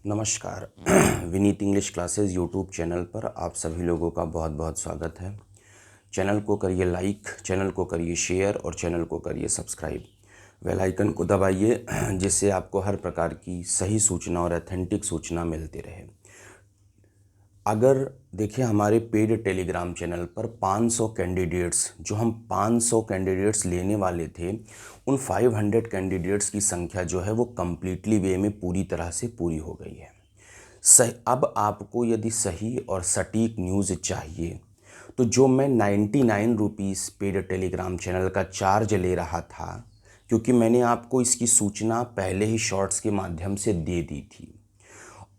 नमस्कार। Vineet English classes YouTube channel पर आप सभी लोगों का बहुत बहुत स्वागत है। चैनल को करिए लाइक, चैनल को करिए शेयर और चैनल को करिए सब्सक्राइब। बेल आइकन को दबाइए जिससे आपको हर प्रकार की सही सूचना और ऑथेंटिक सूचना मिलती रहे। अगर देखिए हमारे पेड टेलीग्राम चैनल पर 500 कैंडिडेट्स जो हम 500 कैंडिडेट्स लेने वाले थे, उन 500 कैंडिडेट्स की संख्या जो है वो कम्प्लीटली वे में पूरी तरह से पूरी हो गई है। सही, अब आपको यदि सही और सटीक न्यूज़ चाहिए तो जो मैं 99 रुपीज़ पेड टेलीग्राम चैनल का चार्ज ले रहा था, क्योंकि मैंने आपको इसकी सूचना पहले ही शॉर्ट्स के माध्यम से दे दी थी।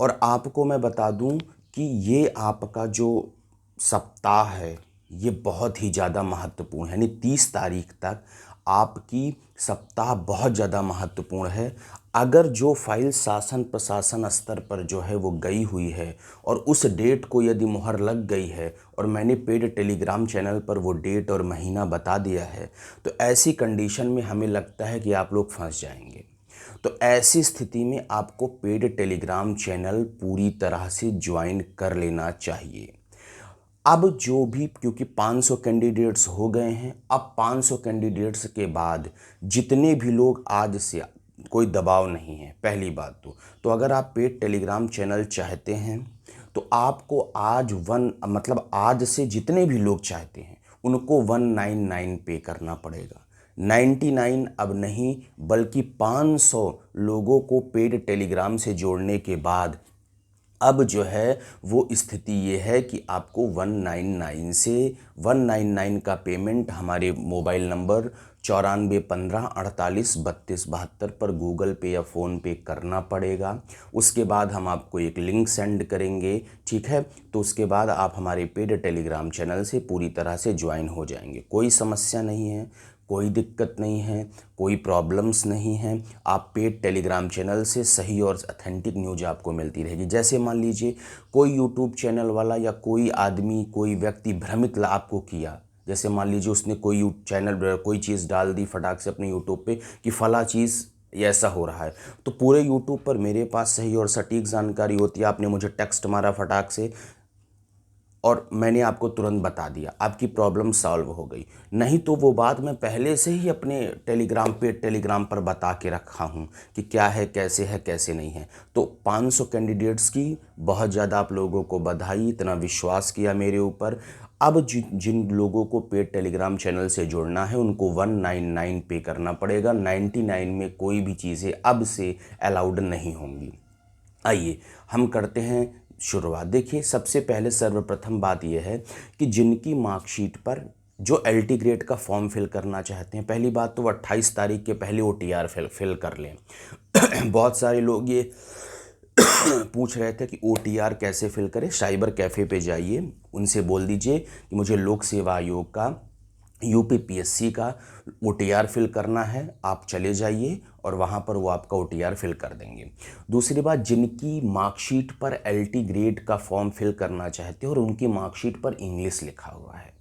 और आपको मैं बता दूं कि ये आपका जो सप्ताह है ये बहुत ही ज़्यादा महत्वपूर्ण है, यानी 30 तारीख तक आपकी सप्ताह बहुत ज़्यादा महत्वपूर्ण है। अगर जो फाइल शासन प्रशासन स्तर पर जो है वो गई हुई है और उस डेट को यदि मुहर लग गई है और मैंने पेड टेलीग्राम चैनल पर वो डेट और महीना बता दिया है, तो ऐसी कंडीशन में हमें लगता है कि आप लोग फंस जाएंगे। तो ऐसी स्थिति में आपको पेड टेलीग्राम चैनल पूरी तरह से ज्वाइन कर लेना चाहिए। अब जो भी, क्योंकि 500 कैंडिडेट्स हो गए हैं, अब 500 कैंडिडेट्स के बाद जितने भी लोग, आज से कोई दबाव नहीं है पहली बात तो अगर आप पेड टेलीग्राम चैनल चाहते हैं तो आपको आज आज से जितने भी लोग चाहते हैं उनको 199 पे करना पड़ेगा। 99 अब नहीं बल्कि 500 लोगों को पेड टेलीग्राम से जोड़ने के बाद अब जो है वो स्थिति ये है कि आपको 199 से 199 का पेमेंट हमारे मोबाइल नंबर 9415483272 पर गूगल पे या फ़ोन पे करना पड़ेगा। उसके बाद हम आपको एक लिंक सेंड करेंगे, ठीक है। तो उसके बाद आप हमारे पेड टेलीग्राम चैनल से पूरी तरह से ज्वाइन हो जाएंगे। कोई समस्या नहीं है, कोई दिक्कत नहीं है, कोई प्रॉब्लम्स नहीं है। आप पेड टेलीग्राम चैनल से सही और ऑथेंटिक न्यूज आपको मिलती रहेगी। जैसे मान लीजिए कोई यूट्यूब चैनल वाला या कोई आदमी, कोई व्यक्ति भ्रमित आपको किया, जैसे मान लीजिए उसने कोई चैनल कोई चीज़ डाल दी फटाक से अपने यूट्यूब पे कि फला चीज़ ये ऐसा हो रहा है, तो पूरे यूट्यूब पर मेरे पास सही और सटीक जानकारी होती है। आपने मुझे टेक्स्ट मारा फटाक से और मैंने आपको तुरंत बता दिया, आपकी प्रॉब्लम सॉल्व हो गई। नहीं तो वो बात मैं पहले से ही अपने टेलीग्राम पर बता के रखा हूँ कि क्या है, कैसे है, कैसे नहीं है। तो 500 कैंडिडेट्स की बहुत ज़्यादा आप लोगों को बधाई, इतना विश्वास किया मेरे ऊपर। अब जिन लोगों को पेड टेलीग्राम चैनल से जुड़ना है उनको 199 पे करना पड़ेगा। 99 में कोई भी चीज़ें अब से अलाउड नहीं होंगी। आइए हम करते हैं शुरुआत। देखिए सबसे पहले सर्वप्रथम बात यह है कि जिनकी मार्कशीट पर जो एलटी ग्रेड का फॉर्म फिल करना चाहते हैं, पहली बात तो 28 तारीख के पहले ओटीआर फिल कर लें। बहुत सारे लोग ये पूछ रहे थे कि ओटीआर कैसे फिल करें। साइबर कैफ़े पे जाइए, उनसे बोल दीजिए कि मुझे लोक सेवा आयोग का, यूपीपीएससी का ओटीआर फिल करना है। आप चले जाइए और वहाँ पर वो आपका ओटीआर फिल कर देंगे। दूसरी बात, जिनकी मार्कशीट पर एलटी ग्रेड का फॉर्म फिल करना चाहते हो और उनकी मार्कशीट पर इंग्लिश लिखा हुआ है,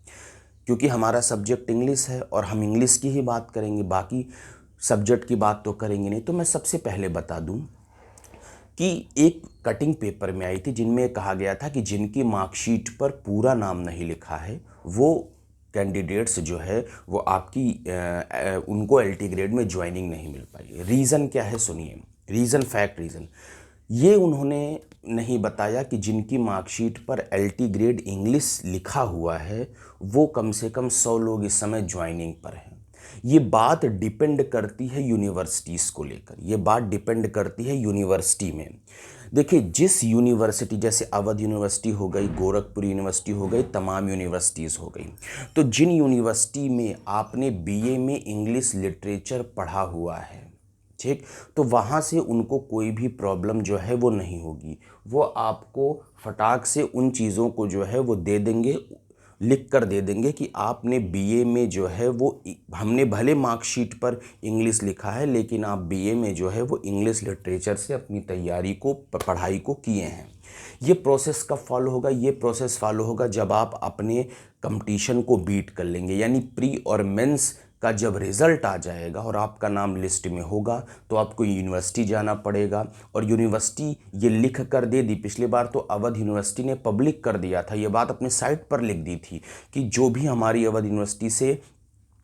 क्योंकि हमारा सब्जेक्ट इंग्लिश है और हम इंग्लिश की ही बात करेंगे, बाकी सब्जेक्ट की बात तो करेंगे नहीं। तो मैं सबसे पहले बता दूं कि एक कटिंग पेपर में आई थी जिनमें कहा गया था कि जिनकी मार्कशीट पर पूरा नाम नहीं लिखा है वो कैंडिडेट्स जो है वो आपकी उनको एलटी ग्रेड में ज्वाइनिंग नहीं मिल पाई। रीज़न क्या है सुनिए, रीज़न ये उन्होंने नहीं बताया कि जिनकी मार्कशीट पर एलटी ग्रेड इंग्लिश लिखा हुआ है वो कम से कम 100 लोग इस समय ज्वाइनिंग पर हैं। ये बात डिपेंड करती है यूनिवर्सिटीज़ को लेकर, ये बात डिपेंड करती है यूनिवर्सिटी में। देखिए जिस यूनिवर्सिटी, जैसे अवध यूनिवर्सिटी हो गई, गोरखपुर यूनिवर्सिटी हो गई, तमाम यूनिवर्सिटीज़ हो गई, तो जिन यूनिवर्सिटी में आपने बीए में इंग्लिश लिटरेचर पढ़ा हुआ है, ठीक, तो वहाँ से उनको कोई भी प्रॉब्लम जो है वो नहीं होगी। वो आपको फटाक से उन चीज़ों को जो है वो दे देंगे, लिख कर दे देंगे कि आपने बीए में जो है वो, हमने भले मार्कशीट पर इंग्लिश लिखा है लेकिन आप बीए में जो है वो इंग्लिश लिटरेचर से अपनी तैयारी को, पढ़ाई को किए हैं। ये प्रोसेस कब फॉलो होगा? ये प्रोसेस फॉलो होगा जब आप अपने कंपटीशन को बीट कर लेंगे, यानी प्री और मेंस का जब रिज़ल्ट आ जाएगा और आपका नाम लिस्ट में होगा तो आपको यूनिवर्सिटी जाना पड़ेगा, और यूनिवर्सिटी ये लिख कर दे दी। पिछली बार तो अवध यूनिवर्सिटी ने पब्लिक कर दिया था, ये बात अपने साइट पर लिख दी थी कि जो भी हमारी अवध यूनिवर्सिटी से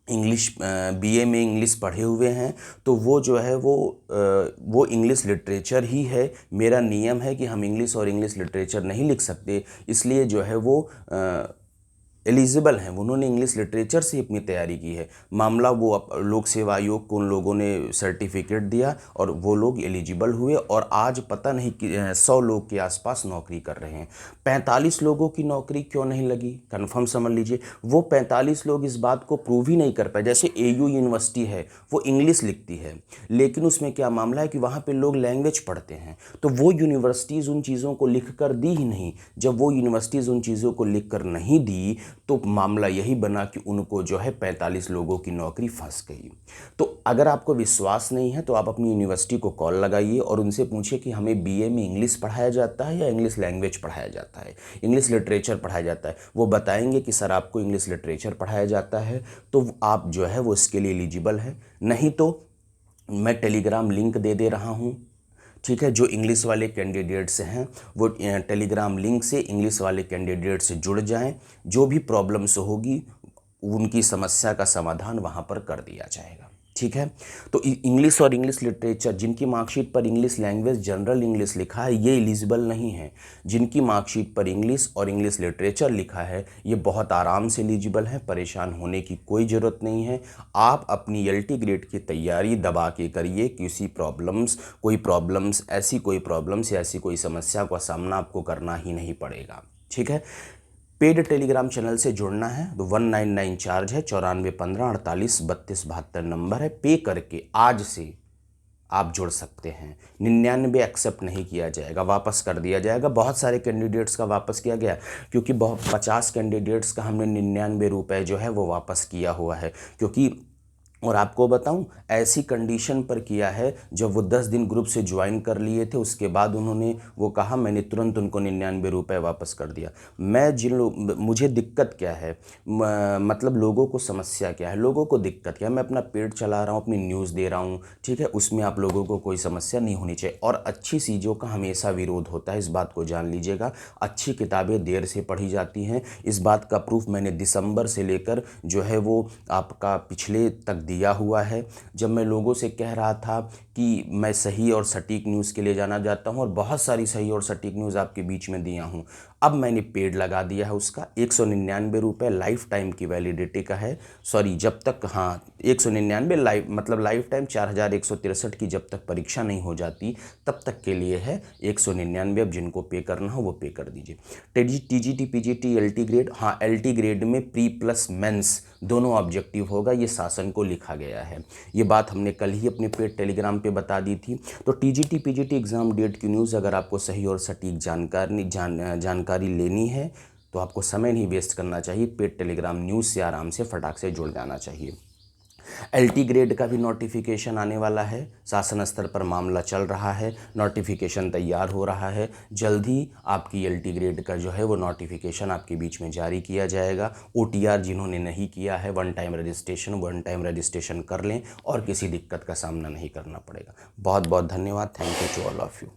इंग्लिश बीए में इंग्लिश पढ़े हुए हैं तो वो जो है वो इंग्लिश लिटरेचर ही है। मेरा नियम है कि हम इंग्लिश और इंग्लिश लिटरेचर नहीं लिख सकते, इसलिए जो है वो एलिजिबल हैं। उन्होंने इंग्लिश लिटरेचर से अपनी तैयारी की है। मामला वो लोक सेवा आयोग को उन लोगों ने सर्टिफिकेट दिया और वो लोग एलिजिबल हुए, और आज पता नहीं कि 100 लोग के आसपास नौकरी कर रहे हैं। 45 लोगों की नौकरी क्यों नहीं लगी, कन्फर्म समझ लीजिए। वो 45 लोग इस बात को प्रूव ही नहीं कर पाए। जैसे एयू यूनिवर्सिटी है, वो इंग्लिश लिखती है, लेकिन उसमें क्या मामला है कि वहाँ पर लोग लैंग्वेज पढ़ते हैं, तो वो यूनिवर्सिटीज़ उन चीज़ों को लिख कर दी ही नहीं। जब वो यूनिवर्सिटीज़ उन चीज़ों को लिख कर नहीं दी तो मामला यही बना कि उनको जो है 45 लोगों की नौकरी फंस गई। तो अगर आपको विश्वास नहीं है तो आप अपनी यूनिवर्सिटी को कॉल लगाइए और उनसे पूछिए कि हमें बीए में इंग्लिश पढ़ाया जाता है या इंग्लिश लैंग्वेज पढ़ाया जाता है, इंग्लिश लिटरेचर पढ़ाया जाता है। वो बताएंगे कि सर आपको इंग्लिश लिटरेचर पढ़ाया जाता है, तो आप जो है वो इसके लिए एलिजिबल है। नहीं तो मैं टेलीग्राम लिंक दे रहा हूँ, ठीक है। जो इंग्लिश वाले कैंडिडेट्स हैं वो टेलीग्राम लिंक से इंग्लिश वाले कैंडिडेट से जुड़ जाएं। जो भी प्रॉब्लम्स होगी उनकी समस्या का समाधान वहां पर कर दिया जाएगा, ठीक है। तो इंग्लिश और इंग्लिश लिटरेचर, जिनकी मार्कशीट पर इंग्लिश लैंग्वेज जनरल इंग्लिश लिखा है, ये एलिजिबल नहीं है। जिनकी मार्कशीट पर इंग्लिश और इंग्लिश लिटरेचर लिखा है ये बहुत आराम से एलिजिबल है, परेशान होने की कोई ज़रूरत नहीं है। आप अपनी LT ग्रेड की तैयारी दबा के करिए, कोई प्रॉब्लम्स या ऐसी कोई समस्या का सामना आपको करना ही नहीं पड़ेगा, ठीक है। पेड टेलीग्राम चैनल से जुड़ना है तो 199 चार्ज है, 9415483272 नंबर है। पे करके आज से आप जुड़ सकते हैं। 99 एक्सेप्ट नहीं किया जाएगा, वापस कर दिया जाएगा। बहुत सारे कैंडिडेट्स का वापस किया गया क्योंकि 50 कैंडिडेट्स का हमने 99 रुपये जो है वो वापस किया हुआ है। क्योंकि और आपको बताऊं, ऐसी कंडीशन पर किया है जब वो 10 दिन ग्रुप से ज्वाइन कर लिए थे, उसके बाद उन्होंने वो कहा, मैंने तुरंत उनको 99 रुपये वापस कर दिया। मुझे दिक्कत क्या है, मतलब लोगों को समस्या क्या है, लोगों को दिक्कत क्या है। मैं अपना पेड चला रहा हूँ, अपनी न्यूज़ दे रहा हूँ, ठीक है। उसमें आप लोगों को कोई समस्या नहीं होनी चाहिए। और अच्छी चीज़ों का हमेशा विरोध होता है, इस बात को जान लीजिएगा। अच्छी किताबें देर से पढ़ी जाती हैं, इस बात का प्रूफ मैंने दिसंबर से लेकर जो है वो आपका पिछले तक दिया हुआ है। जब मैं लोगों से कह रहा था कि मैं सही और सटीक न्यूज़ के लिए जाना जाता हूं और बहुत सारी सही और सटीक न्यूज़ आपके बीच में दिया हूं, अब मैंने पेड लगा दिया है उसका 199 रुपये लाइफ टाइम की वैलिडिटी का है। सॉरी, जब तक 199 लाइफ टाइम 4163 की जब तक परीक्षा नहीं हो जाती तब तक के लिए है 199। अब जिनको पे करना हो वो पे कर दीजिए। TGT PGT LT grade, LT grade में प्री प्लस मेंस दोनों ऑब्जेक्टिव होगा, ये शासन को लिखा गया है। ये बात हमने कल ही अपने पेड टेलीग्राम पे बता दी थी। तो TGT PGT एग्ज़ाम डेट की न्यूज़ अगर आपको सही और सटीक जानकारी लेनी है तो आपको समय नहीं वेस्ट करना चाहिए, पेड टेलीग्राम न्यूज़ से आराम से फटाक से जुड़ जाना चाहिए। LT ग्रेड का भी नोटिफिकेशन आने वाला है, शासन स्तर पर मामला चल रहा है, नोटिफिकेशन तैयार हो रहा है। जल्द ही आपकी LT ग्रेड का जो है वो नोटिफिकेशन आपके बीच में जारी किया जाएगा। OTR जिन्होंने नहीं किया है, वन टाइम रजिस्ट्रेशन कर लें और किसी दिक्कत का सामना नहीं करना पड़ेगा। बहुत बहुत धन्यवाद। Thank you to all of you.